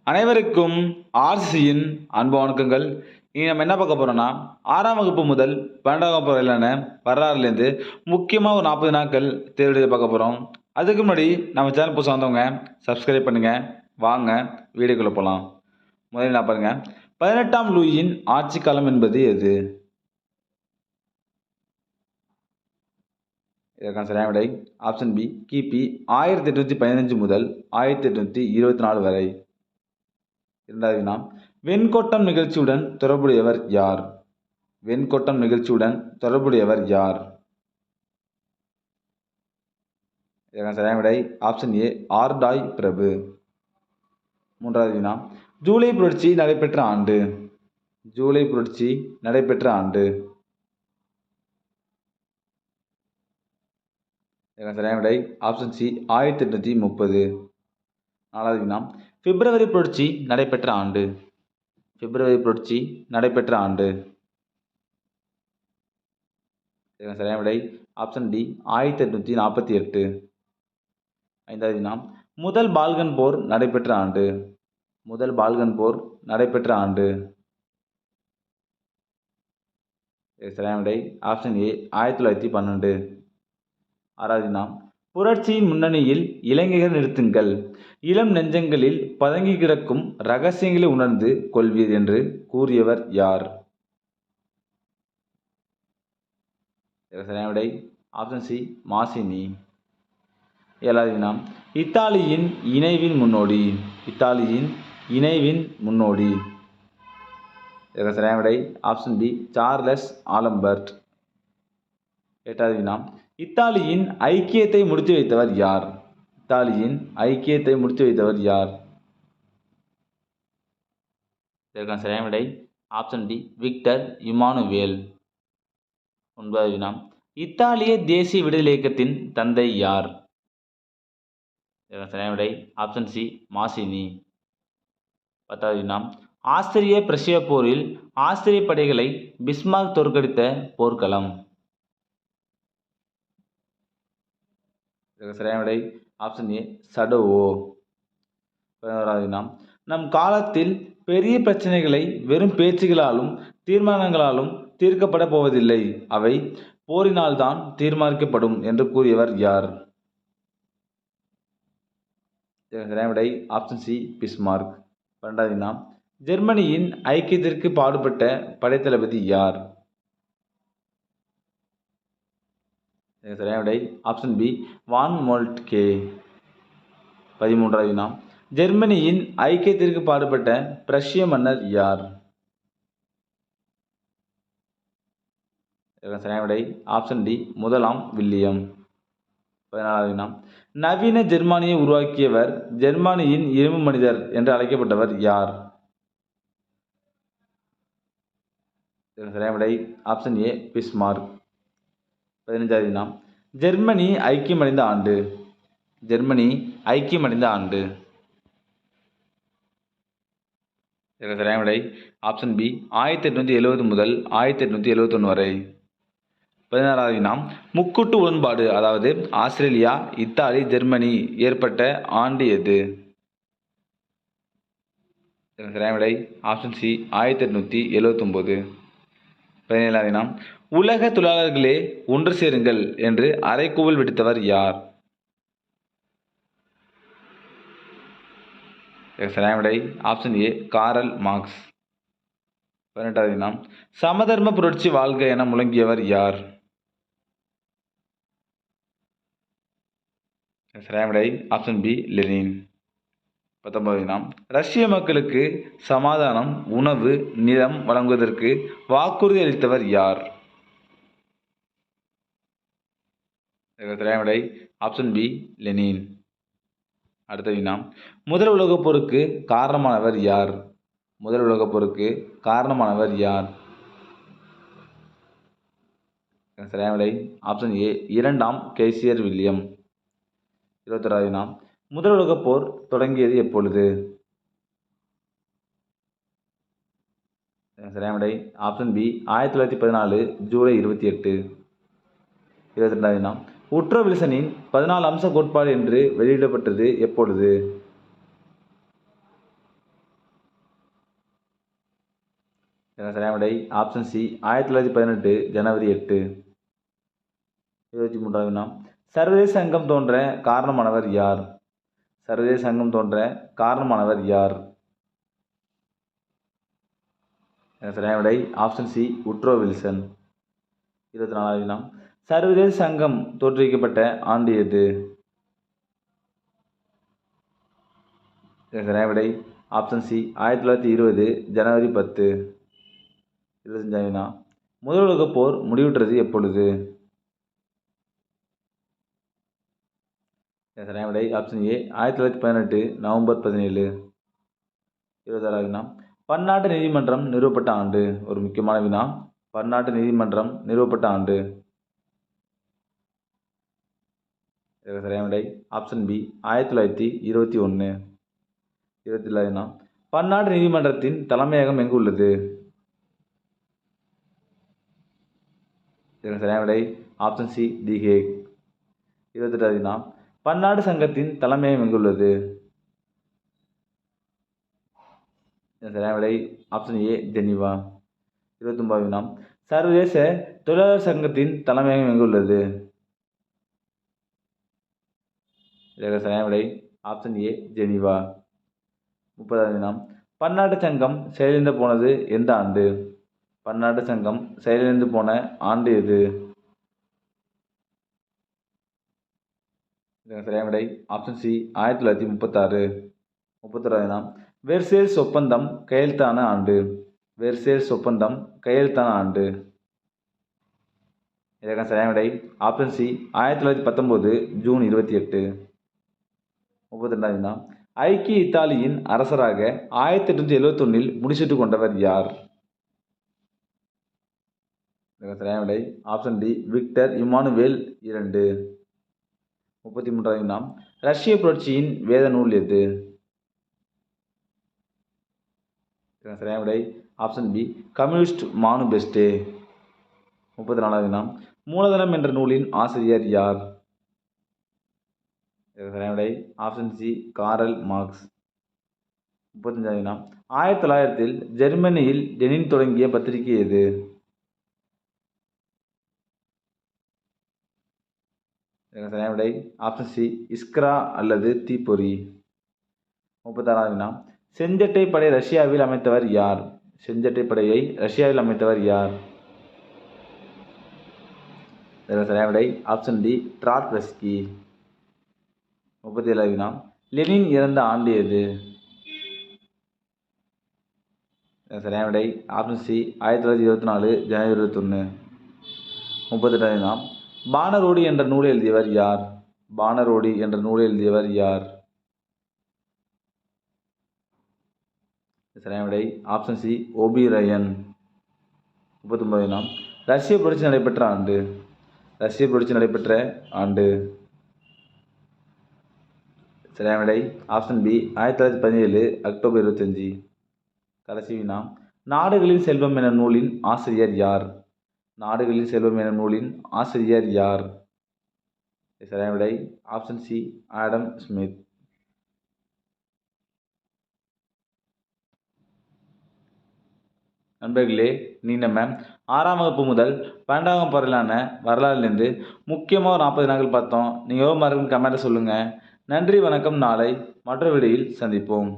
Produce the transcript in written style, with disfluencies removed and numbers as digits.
அனைவருக்கும் ஆர்சியின் அன்பு வணக்கங்கள். இனி நம்ம என்ன பார்க்க போறோம்னா, 6ஆம் வகுப்பு முதல் 12ஆம் வகுப்பு வரையிலான வரலாறுலேருந்து முக்கியமாக ஒரு 40 நாட்கள் தேர்வு எழுதி பார்க்க போகிறோம். அதுக்கு முன்னாடி நம்ம சேனல் புதுசாக வந்தவங்க சப்ஸ்கிரைப் பண்ணுங்க. வாங்க வீடியோக்குள்ள போகலாம். முதல்ல நான் பாருங்க, 18ஆம் லூயியின் ஆட்சி காலம் என்பது எது? இதற்கான சரியான விடை ஆப்ஷன் பி, கிபி 1815 முதல் 1824 வரை. இரண்டாவது வினா, வெண்கொட்டம் நிகழ்ச்சியுடன் தொடர்புடையவர் யார்? வெண்கொட்டம் நிகழ்ச்சியுடன் தொடர்புடையவர் யார்? இதற்கான சரியான விடை ஆப்ஷன் ஏ, ஆர்டாய் பிரபு. மூன்றாவது வினா, ஜூலை புரட்சி நடைபெற்ற ஆண்டு. ஜூலை புரட்சி நடைபெற்ற ஆண்டு. இதற்கான சரியான விடை ஆப்ஷன் சி, 1830. நாலாவது வினா, பிப்ரவரி புரட்சி நடைபெற்ற ஆண்டு. பிப்ரவரி புரட்சி நடைபெற்ற ஆண்டு. இதற்கான சரியான விடை ஆப்ஷன் டி, 1848. ஐந்தாவது வினா, முதல் பால்கன் போர் நடைபெற்ற ஆண்டு. முதல் பால்கன் போர் நடைபெற்ற ஆண்டு. சரியான விடை ஆப்ஷன் ஏ, 1912. ஆறாவது வினா, புரட்சியின் முன்னணியில் இளைஞர்கள் நிறுத்துங்கள், இளம் நெஞ்சங்களில் பதுங்கி கிடக்கும் ரகசியங்களை உணர்ந்து கொள்வீர் என்று கூறியவர் யார்? சரியான விடை ஆப்ஷன் சி, மாசினி. ஏழாவது வினா, இத்தாலியின் இணைவின் முன்னோடி. இத்தாலியின் இணைவின் முன்னோடி. சரியான விடை ஆப்ஷன் பி, சார்லஸ் ஆலம்பர்ட். எட்டாவது வினா, இத்தாலியின் ஐக்கியத்தை முடித்து வைத்தவர் யார்? இத்தாலியின் ஐக்கியத்தை முடித்து வைத்தவர் யார்? இதற்கான சரியான விடை ஆப்ஷன் டி, விக்டர் இமானுவேல். ஒன்பதாவது வினா, இத்தாலிய தேசிய விடுதலை இயக்கத்தின் தந்தை யார்? இதற்கான சரியான விடை ஆப்ஷன் சி, மாசினி. பத்தாவது வினா, ஆஸ்திரிய பிரஷ்ய போரில் ஆஸ்திரிய படைகளை பிஸ்மார்க் தோற்கடித்த போர்க்களம். சரியான விடை ஆப்ஷன் ஏ, சடோவோ. 11வது வினா, நம் காலத்தில் பெரிய பிரச்சனைகளை வெறும் பேச்சுகளாலும் தீர்மானங்களாலும் தீர்க்கப்பட போவதில்லை, அவை போரினால் தான் தீர்மானிக்கப்படும் என்று கூறியவர் யார்? சரியான விடை ஆப்ஷன் சி, பிஸ்மார்க். 12வது வினா, ஜெர்மனியின் ஐக்கியத்திற்கு பாடுபட்ட படைத்தளபதி யார்? சரியான விடை ஆப்ஷன் பி, வான் மோல்ட்கே. 13வது வினா, ஜெர்மனியின் ஐக்கியத்திற்கு பாடுபட்ட பிரஷ்ய மன்னர் யார்? சரியான விடை ஆப்ஷன் டி, முதலாம் வில்லியம். 14வது வினா, நவீன ஜெர்மானியை உருவாக்கியவர், ஜெர்மானியின் இரும்பு மனிதர் என்று அழைக்கப்பட்டவர் யார்? சரியான விடை ஆப்ஷன் ஏ, பிஸ்மார்க். 15வது வினா, ஜெர்மனி ஐக்கியமடைந்த ஆண்டு. ஜெர்மனி ஐக்கியமடைந்த ஆண்டு. சரியான விடை ஆப்ஷன் பி, 1870 முதல் 1871 வரை. 16வது வினா, முக்கூட்டு உடன்பாடு, அதாவது ஆஸ்திரேலியா, இத்தாலி, ஜெர்மனி ஏற்பட்ட ஆண்டு எது? சரியான விடை ஆப்ஷன் சி, 1879. 17வது வினா, உலக தொழிலாளர்களே ஒன்று சேருங்கள் என்று அறைகூவல் விடுத்தவர் யார்? சரியான விடை ஆப்ஷன் ஏ, காரல் மார்க்ஸ். 18வது வினா, சமதர்ம புரட்சி வாழ்க என முழங்கியவர் யார்? சரியான விடை ஆப்ஷன் பி, லெனின். 19வது வினா, ரஷ்ய மக்களுக்கு சமாதானம், உணவு, நிலம் வழங்குவதற்கு வாக்குறுதி அளித்தவர் யார்? சரியான விடை ஆப்ஷன் பி, லெனின். அடுத்த வினா, முதல் உலகப் போருக்கு காரணமானவர் யார்? முதல் உலகப் போருக்கு காரணமானவர் யார்? சரியான விடை ஆப்ஷன் ஏ, இரண்டாம் கெய்சர் வில்லியம். 21வது வினா, முதல் உலகப் போர் தொடங்கியது எப்பொழுது? சரியான விடை ஆப்ஷன் பி, 1914 ஜூலை 28. 22வது வினா, உட்ரோ வில்சனின் 14 அம்ச கோட்பாடு என்று வெளியிடப்பட்டது எப்பொழுது? இதற்கான சரியான விடை ஆப்ஷன் சி 1918 ஜனவரி 8. 23வது வினா சர்வதேச சங்கம் தோன்ற காரணமானவர் யார்? சர்வதேச சங்கம் தோன்ற காரணமானவர் யார்? இதற்கான சரியான விடை ஆப்ஷன் சி உட்ரோ வில்சன். 24வது வினா சர்வதேச சங்கம் தோற்றுவிக்கப்பட்ட ஆண்டு எது? இதற்கான சரியான விடை ஆப்ஷன் சி 1920 ஜனவரி 10. 25வது வினா முதல் உலகப் போர் முடிவுற்றது எப்பொழுது? சரியான விடை ஆப்ஷன் ஏ 1918 நவம்பர் 17. 26வது வினா பன்னாட்டு நீதிமன்றம் நிறுவப்பட்ட ஆண்டு. ஒரு முக்கியமான வினா, பன்னாட்டு நீதிமன்றம் நிறுவப்பட்ட ஆண்டு. சரியான விடை ஆப்ஷன் பி 1921. 27வது வினா பன்னாட்டு நீதிமன்றத்தின் தலைமையகம் எங்கு உள்ளது? சரியான விடை ஆப்ஷன் சி தி ஹேக். 28வது வினா பன்னாட்டு சங்கத்தின் தலைமையகம் எங்குள்ளது? சரியான விடை ஆப்ஷன் ஏ ஜெனீவா. 29வது வினா சர்வதேச தொழிலாளர் சங்கத்தின் தலைமையகம் எங்குள்ளது? சரியான விடை ஆப்ஷன் ஏ ஜெனீவா. 30வது வினா பன்னாட்டு சங்கம் செயலிழந்து போனது எந்த ஆண்டு? பன்னாட்டு சங்கம் செயலிழந்து போன ஆண்டு எது? சரியான விடை ஆப்ஷன் சி 1936. 31வது வினா வெர்சேல்ஸ் ஒப்பந்தம் கையெழுத்தான ஆண்டு. வெர்சேல்ஸ் ஒப்பந்தம் கையெழுத்தான ஆண்டு. இதற்கான சரியான விடை ஆப்ஷன் சி 1919 ஜூன் 28. 32வது வினா ஐக்கிய இத்தாலியின் அரசராக 1871 முடிசூட்டு கொண்டவர் யார்? சரியான விடை ஆப்ஷன் டி விக்டர் இமானுவேல் 2. 33வது வினா ரஷ்ய புரட்சியின் வேத நூல் எது? சரியான விடை ஆப்ஷன் பி கம்யூனிஸ்ட் மானுபெஸ்டே. 34வது வினா மூலதனம் என்ற நூலின் ஆசிரியர் யார்? சரியான விடை ஆப்ஷன் சி காரல் மார்க்ஸ். 35வது வினா 1900 ஜெர்மனியில் லெனின் தொடங்கிய பத்திரிகை எது? சரியான விடை ஆப்ஷன் சி இஸ்க்ரா அல்லது தீப்பொறி. 36வது வினா செஞ்சட்டை படை ரஷ்யாவில் அமைத்தவர் யார்? செஞ்சட்டை படையை ரஷ்யாவில் அமைத்தவர் யார்? சரியான விடை ஆப்ஷன் டி ட்ராட்ஸ்கி. 37வது வினா லெனின் இறந்த ஆண்டு எது? சரியான விடை ஆப்ஷன் சி 1924 ஜனவரி 21. 38வது வினா பானரோடி என்ற நூலை எழுதியவர் யார்? பானரோடி என்ற நூலை எழுதியவர் யார்? சரியான விடை ஆப்ஷன் சி ஓபிரையன். 39வது வினா ரஷ்ய புரட்சி நடைபெற்ற ஆண்டு. ரஷ்ய புரட்சி நடைபெற்ற ஆண்டு. சரியான விடை ஆப்ஷன் பி 1917 அக்டோபர் 25. கடைசி வினா நாடுகளின் செல்வம் என்ற நூலின் ஆசிரியர் யார்? நாடுகளின் செல்வம் என்ற நூலின் ஆசிரியர் யார்? சரியான விடை ஆப்ஷன் சி ஆடம் ஸ்மித். நண்பர்களே, நீ நம்ம 6ஆம் வகுப்பு முதல் 12ஆம் வகுப்பு வரையிலான வரலாறுலேருந்து முக்கியமாக 40 நாட்கள் பார்த்தோம். நீங்கள் எவ்வளோ மார்க்குன்னு கமெண்ட்டை சொல்லுங்கள். நன்றி, வணக்கம். நாளை மற்ற வீடியோவில் சந்திப்போம்.